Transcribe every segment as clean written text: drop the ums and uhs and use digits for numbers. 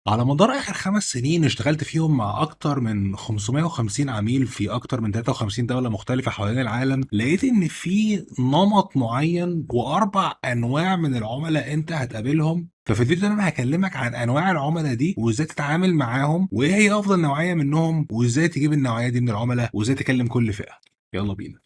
على مدار آخر 5 سنين اشتغلت فيهم مع أكتر من 550 عميل في أكتر من 53 دولة مختلفة حوالين العالم، لقيت إن في نمط معين و4 أنواع من العملاء أنت هتقابلهم. ففي الفيديو ده أنا هاكلمك عن أنواع العملاء دي وإزاي تتعامل معاهم، وإيه هي أفضل نوعية منهم، وإزاي تجيب النوعية دي من العملاء، وإزاي تكلم كل فئة. يلا بينا.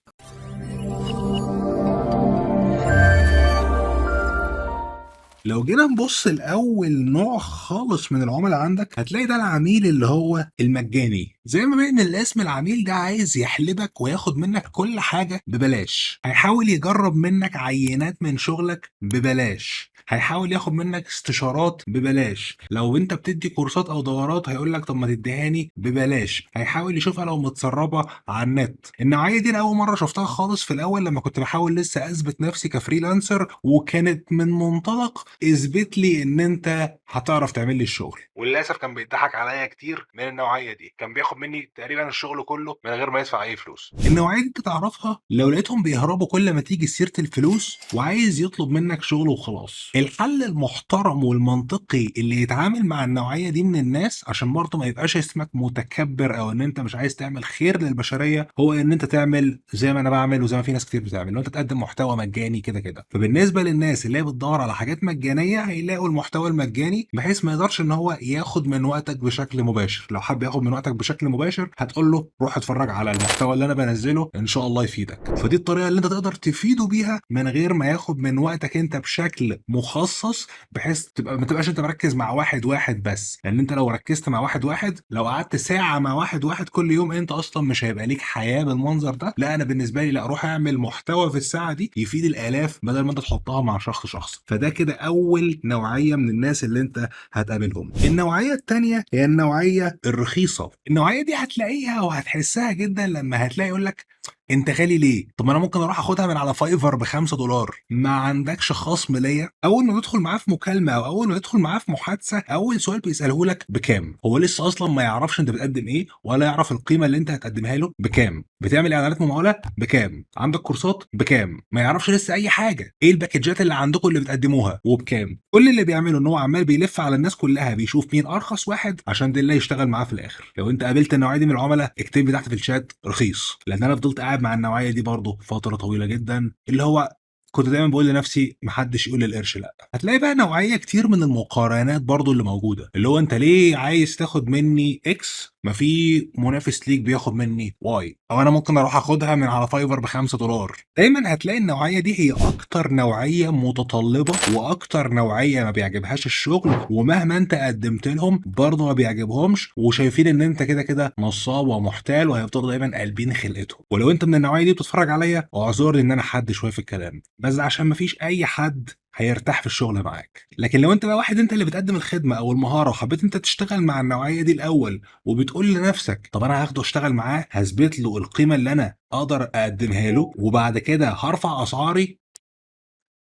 لو جينا نبص لأول نوع خالص من العملاء عندك، هتلاقي ده العميل اللي هو المجاني. زي ما بين الاسم، العميل ده عايز يحلبك وياخد منك كل حاجة ببلاش، هيحاول يجرب منك عينات من شغلك ببلاش، هيحاول ياخد منك استشارات ببلاش. لو انت بتدي كورسات او دورات هيقول لك طب ما تديهاني ببلاش، هيحاول يشوفها لو متسربه على النت. النوعيه دي انا اول مره شفتها خالص في الاول لما كنت بحاول لسه اثبت نفسي كفريلانسر، وكانت من منطلق اثبت لي ان انت هتعرف تعمل لي الشغل. وللاسف كان بيضحك عليا كتير من النوعيه دي، كان بياخد مني تقريبا الشغل كله من غير ما يدفع اي فلوس. النوعيه دي تعرفها لو لقيتهم بيهربوا كل ما تيجي سيره الفلوس وعايز يطلب منك شغل وخلاص. الحل المحترم والمنطقي اللي يتعامل مع النوعيه دي من الناس، عشان برضه ما يبقاش اسمك متكبر او ان انت مش عايز تعمل خير للبشريه، هو ان انت تعمل زي ما انا بعمل وزي ما في ناس كتير بتعمل، لو انت تقدم محتوى مجاني كده كده. فبالنسبه للناس اللي هي بتدور على حاجات مجانيه، هيلاقوا المحتوى المجاني بحيث ما يقدرش ان هو ياخد من وقتك بشكل مباشر. لو حب ياخد من وقتك بشكل مباشر هتقول له روح اتفرج على المحتوى اللي انا بنزله ان شاء الله يفيدك. فدي الطريقه اللي انت تقدر تفيده بيها من غير ما ياخد من وقتك انت بشكل مخصص، بحيث تبقى ما تبقاش انت مركز مع واحد واحد بس. لان انت لو ركزت مع واحد واحد، لو قعدت ساعه مع واحد واحد كل يوم، انت اصلا مش هيبقى ليك حياه بالمنظر ده. لا، انا بالنسبه لي لا، روح اعمل محتوى في الساعه دي يفيد الالاف بدل ما انت تحطها مع شخص شخص. فده كده اول نوعيه من الناس اللي انت هتقابلهم. النوعيه الثانيه هي النوعيه الرخيصه. النوعيه دي هتلاقيها وهتحسها جدا لما هتلاقي يقول لك انت غالي ليه؟ طب ما انا ممكن اروح اخدها من على فايفر ب5 دولار. ما عندكش خصم ليا؟ اول ما تدخل معاه في مكالمه او اول ما تدخل معاه في محادثه، اول سؤال بيساله لك بكام؟ هو لسه اصلا ما يعرفش انت بتقدم ايه، ولا يعرف القيمه اللي انت هتقدمها له بكام. بتعمل اعلانات مموله بكام؟ عندك كورسات بكام؟ ما يعرفش لسه اي حاجه. ايه الباكجات اللي عندكم اللي بتقدموها وبكام؟ كل اللي بيعمله ان هو عمال بيلف على الناس كلها، بيشوف مين ارخص واحد عشان ده اللي يشتغل معاه في الاخر. لو انت قابلت النوعيه دي من العملاء، اكتب لي تحت في الشات رخيص، لان انا فضلت قاعد مع النوعيه دي برضه فتره طويله جدا، اللي هو كنت دايما بقول لنفسي محدش يقول للقرش لا. هتلاقي بقى نوعيه كتير من المقارنات برضه اللي موجوده، اللي هو انت ليه عايز تاخد مني اكس ما في منافس ليك بياخد مني واي، او انا ممكن اروح اخدها من على فايفر ب5 دولار. دايما هتلاقي النوعيه دي هي اكتر نوعيه متطلبه واكتر نوعيه ما بيعجبهاش الشغل، ومهما انت قدمت لهم برضه ما بيعجبهمش، وشايفين ان انت كده كده نصاب ومحتال، وهيفضلوا دايما قلبين خلقتهم. ولو انت من النوعيه دي بتتفرج عليا، اعذرني ان انا حد شويه في الكلام، بس عشان ما فيش اي حد هيرتاح في الشغل معاك. لكن لو انت بقى واحد انت اللي بتقدم الخدمه او المهاره، وحبيت انت تشتغل مع النوعيه دي الاول، وبتقول لنفسك طب انا هاخده اشتغل معاه، هثبت له القيمه اللي انا اقدر اقدمها له، وبعد كده هرفع اسعاري،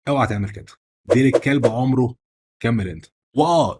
اوعى تعمل كده. دير الكلب عمره. كمل انت.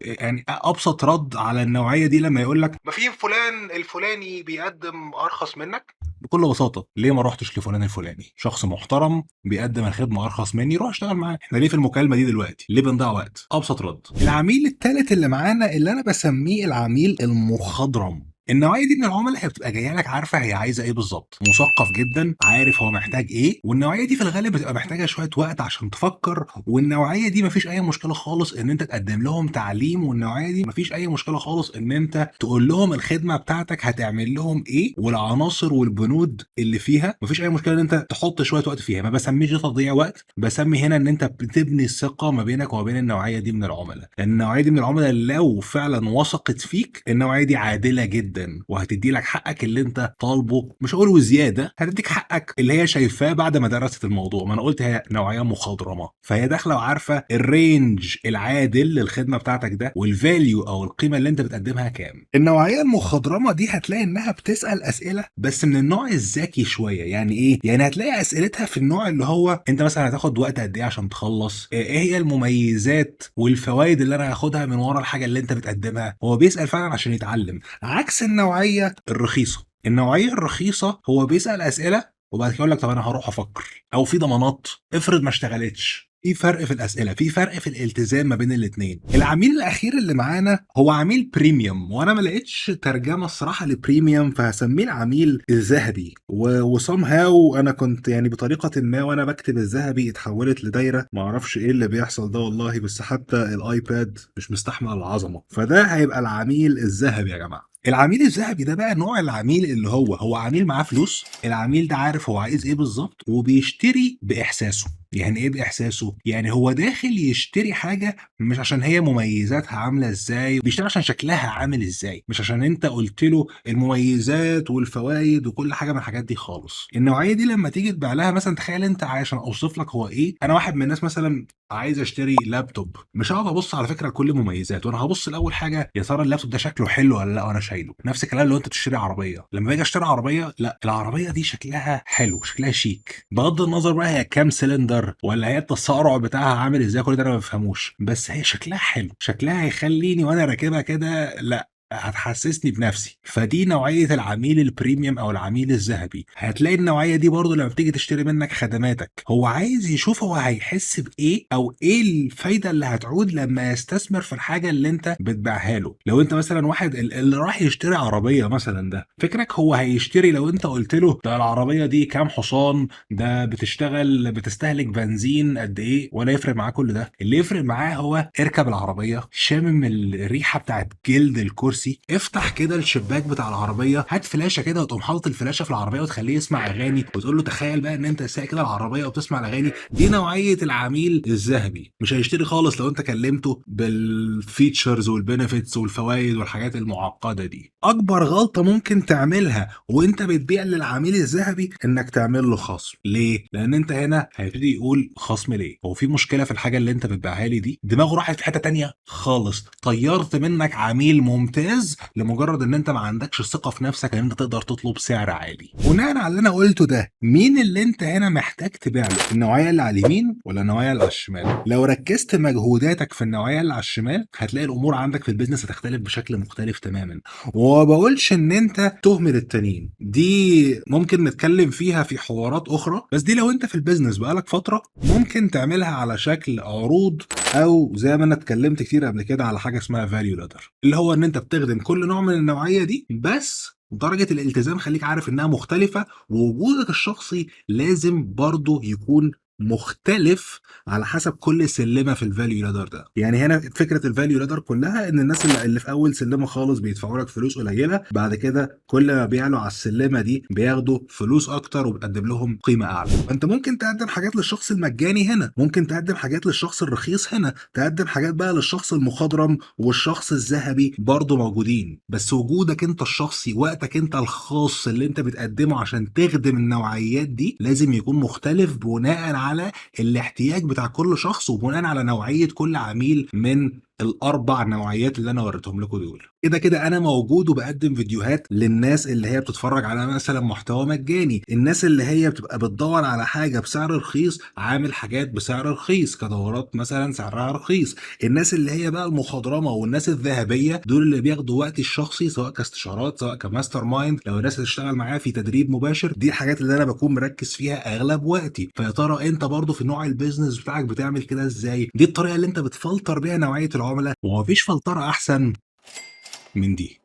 يعني ابسط رد على النوعيه دي لما يقول لك ما في فلان الفلاني بيقدم ارخص منك، بكل بساطه ليه ما روحتش لفلان الفلاني؟ شخص محترم بيقدم الخدمه ارخص مني، روح اشتغل معاه. احنا ليه في المكالمه دي دلوقتي؟ ليه بنضيع وقت؟ ابسط رد. العميل الثالث اللي معانا اللي انا بسميه العميل المخضرم. النوعيه دي من العملاء هي بتبقى جايه لك عارفه هي عايزه ايه بالظبط، مثقف جدا، عارف هو محتاج ايه. والنوعيه دي في الغالب بتبقى محتاجه شويه وقت عشان تفكر. والنوعيه دي مفيش اي مشكله خالص ان انت تقدم لهم تعليم، والنوعيه دي مفيش اي مشكله خالص ان انت تقول لهم الخدمه بتاعتك هتعمل لهم ايه والعناصر والبنود اللي فيها. مفيش اي مشكله ان انت تحط شويه وقت فيها. ما بسميش ده تضييع وقت، بسمي هنا ان انت بتبني الثقه ما بينك وما بين النوعيه دي من العملاء. لان النوعيه دي من العملاء لو فعلا وثقت فيك، النوعيه دي عادله جدا وهتدي لك حقك اللي انت طالبه، مش هقول وزياده، هتديك حقك اللي هي شايفاه بعد ما درست الموضوع. ما انا قلت هي نوعيه مخضرمه، فهي داخله وعارفه الرينج العادل للخدمه بتاعتك ده، والفاليو او القيمه اللي انت بتقدمها كام. النوعيه المخضرمه دي هتلاقي انها بتسال اسئله بس من النوع الذكي شويه. يعني ايه؟ يعني هتلاقي اسئلتها في النوع اللي هو انت مثلا هتاخد وقت قد ايه عشان تخلص، ايه هي المميزات والفوائد اللي انا هاخدها من ورا الحاجه اللي انت بتقدمها. هو بيسال فعلا عشان يتعلم، عكس النوعيه الرخيصه. النوعيه الرخيصه هو بيسال اسئله وبعد كده يقول لك طب انا هروح افكر، او في ضمانات افرض ما اشتغلتش. في فرق في الأسئلة، في فرق في الالتزام ما بين الاتنين. العميل الأخير اللي معانا هو عميل premium، وأنا ما لقيتش ترجمة الصراحة لpremium، فهاسميه العميل الذهبي. وsomehow أنا كنت يعني بطريقةٍ ما وأنا باكتب الذهبي اتحولت لدايرة، ما أعرفش إيه اللي بيحصل ده والله، بس حتى الiPad مش مستحمل العظمة، فده هيبقى العميل الذهبي يا جماعة. العميل الذهبي ده بقى نوع العميل اللي هو عميل معاه فلوس، العميل ده عارف هو عايز إيه بالضبط، وبيشتري بإحساسه. يعني إيه بإحساسه؟ يعني هو داخل يشتري حاجة مش عشان هي مميزاتها عاملة إزاي، بيشتري عشان شكلها عامل إزاي، مش عشان أنت قُلت له المميزات والفوايد وكل حاجة من الحاجات دي خالص. النوعية دي لمّا تيجي تبيع لها مثلًا، تخيل أنت عشان أوصف لك هو إيه، أنا واحد من الناس مثلًا عايز أشتري لابتوب، مش هاقعد أبُص على فكرة لكل مميزاته، أنا هابُص الأول حاجة يا ترى اللابتوب ده شكله حلو والّا لأ وأنا شايله. نفس الكلام لو أنت بتشتري عربية، لمّا باجي أشتري عربية، لأ العربية دي شكلها حلو، شكلها شيك، بغض النظر بقى هي كام سلندر والّا هي التسارع بتاعها عامل إزاي، كل ده أنا ما بافهموش، بس هي شكلها حلو، شكلها هيخلّيني وأنا راكبها كده لأ، هتحسسني بنفسي. فدي نوعية العميل البريميوم أو العميل الذهبي. هتلاقي النوعية دي برضه لمّا بتيجي تشتري منك خدماتك، هو عايز يشوف هو هيحس بإيه أو إيه الفايدة اللي هتعود لمّا يستثمر في الحاجة اللي أنت بتبيعها له. لو أنت مثلًا واحد اللي رايح يشتري عربية مثلًا ده، فكرك هو هيشتري لو أنت قُلت له ده العربية دي كام حصان، ده بتستهلك بنزين قد إيه، ولا يفرق معاه كل ده. اللي يفرق معاه هو اركب العربية، شامم الريحة بتاعة جلد الكرسي، افتح كده الشباك بتاع العربية، هات فلاشة كده وتقوم حاطط الفلاشة في العربية وتخلّيه يسمع أغاني، وتقول له تخيل بقى إن أنت سايق كده العربية وبتسمع الأغاني. دي نوعية العميل الذهبي. مش هيشتري خالص لو أنت كلمته بالfeatures والbenefits والفوايد والحاجات المعقدة دي. أكبر غلطة ممكن تعملها وأنت بتبيع للعميل الذهبي إنك تعمل له خصم. ليه؟ لأن أنت هنا هيبتدي يقول خصم ليه؟ هو في مشكلة في الحاجة اللي أنت بتبيعها لي دي؟ دماغه راحت في حتة تانية خالص، طيرت منك عميل ممتاز لمجرد إن أنت ما عندكش ثقة في نفسك إن أنت تقدر تطلب سعر عالي. بناءً على اللي أنا قلته ده، مين اللي أنت هنا محتاج تبيع له؟ النوعية اللي على اليمين ولا النوعية اللي على الشمال؟ لو ركزت مجهوداتك في النوعية اللي على الشمال، هتلاقي الأمور عندك في البيزنس هتختلف بشكل مختلف تمامًا. وما باقولش إن أنت تهمل التانيين، دي ممكن نتكلم فيها في حوارات أخرى، بس دي لو أنت في البيزنس بقى لك فترة ممكن تعملها على شكل عروض، أو زي ما أنا اتكلمت كتير قبل كده على حاجة اسمها value ladder، اللي هو إن أنت بتخدم كل نوع من النوعية دي، بس درجة الالتزام خليك عارف إنها مختلفة، ووجودك الشخصي لازم برضه يكون مختلف على حسب كل سلمة في الvalue ladder ده. يعني هنا فكرة الvalue ladder كلها إن الناس اللي في أول سلمة خالص بيدفعوا لك فلوس قليلة، بعد كده كل ما بيعلوا على السلمة دي بياخدوا فلوس أكتر وبتقدم لهم قيمة أعلى. فأنت ممكن تقدم حاجات للشخص المجاني هنا، ممكن تقدم حاجات للشخص الرخيص هنا، تقدم حاجات بقى للشخص المخضرم والشخص الذهبي برضه موجودين. بس وجودك أنت الشخصي، وقتك أنت الخاص اللي أنت بتقدمه عشان تخدم النوعيات دي، لازم يكون مختلف بناءً على الاحتياج بتاع كل شخص، وبناءً على نوعية كل عميل من ال4 نوعيات اللي أنا وريتهم لكم دول. كده أنا موجود وباقدم فيديوهات للناس اللي هي بتتفرج على مثلًا محتوى مجاني، الناس اللي هي بتبقى بتدوّر على حاجة بسعر رخيص، عامل حاجات بسعر رخيص، كدورات مثلًا سعرها رخيص، الناس اللي هي بقى المخضرمة والناس الذهبية، دول اللي بياخدوا وقتي الشخصي سواء كاستشارات سواء كmaster mind، لو الناس هتشتغل معايا في تدريب مباشر، دي الحاجات اللي أنا باكون مركّز فيها أغلب وقتي. فيا ترى أنت برضه في نوع الbusiness بتاعك بتعمل كده إزاي؟ دي الطريقة اللي أنت بتفلتر بيها نوعية العملا، وما فيش فلترة أحسن من دي.